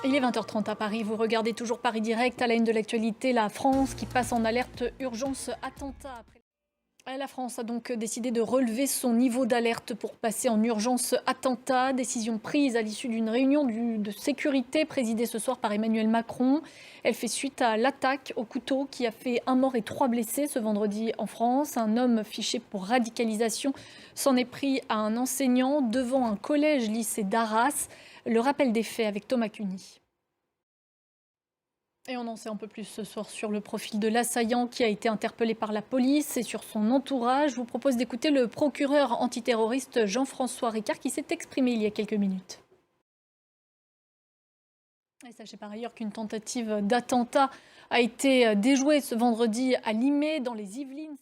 Il est 20h30 à Paris, vous regardez toujours Paris Direct. À la une de l'actualité, la France qui passe en alerte urgence attentat. La France a donc décidé de relever son niveau d'alerte pour passer en urgence attentat. Décision prise à l'issue d'une réunion de sécurité présidée ce soir par Emmanuel Macron. Elle fait suite à l'attaque au couteau qui a fait 1 mort et 3 blessés ce vendredi en France. Un homme fiché pour radicalisation s'en est pris à un enseignant devant un collège-lycée d'Arras. Le rappel des faits avec Thomas Cuny. Et on en sait un peu plus ce soir sur le profil de l'assaillant qui a été interpellé par la police et sur son entourage. Je vous propose d'écouter le procureur antiterroriste Jean-François Ricard qui s'est exprimé il y a quelques minutes. Et sachez par ailleurs qu'une tentative d'attentat a été déjouée ce vendredi à Limay dans les Yvelines.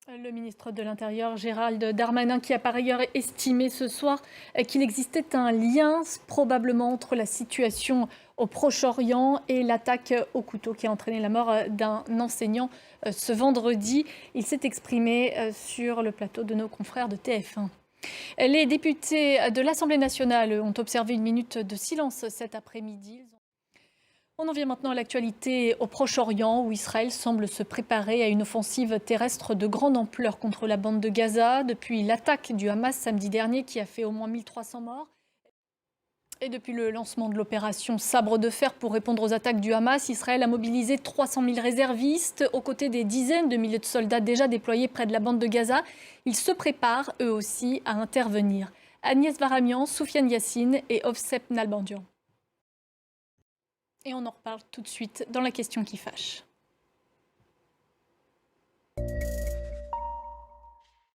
Le ministre de l'Intérieur, Gérald Darmanin, qui a par ailleurs estimé ce soir qu'il existait un lien probablement entre la situation au Proche-Orient et l'attaque au couteau qui a entraîné la mort d'un enseignant ce vendredi. Il s'est exprimé sur le plateau de nos confrères de TF1. Les députés de l'Assemblée nationale ont observé une minute de silence cet après-midi. On en vient maintenant à l'actualité au Proche-Orient où Israël semble se préparer à une offensive terrestre de grande ampleur contre la bande de Gaza depuis l'attaque du Hamas samedi dernier qui a fait au moins 1300 morts. Et depuis le lancement de l'opération Sabre de fer pour répondre aux attaques du Hamas, Israël a mobilisé 300 000 réservistes aux côtés des dizaines de milliers de soldats déjà déployés près de la bande de Gaza. Ils se préparent eux aussi à intervenir. Agnès Varamian, Soufiane Yassine et Ovsep Nalbandian. Et on en reparle tout de suite dans la question qui fâche.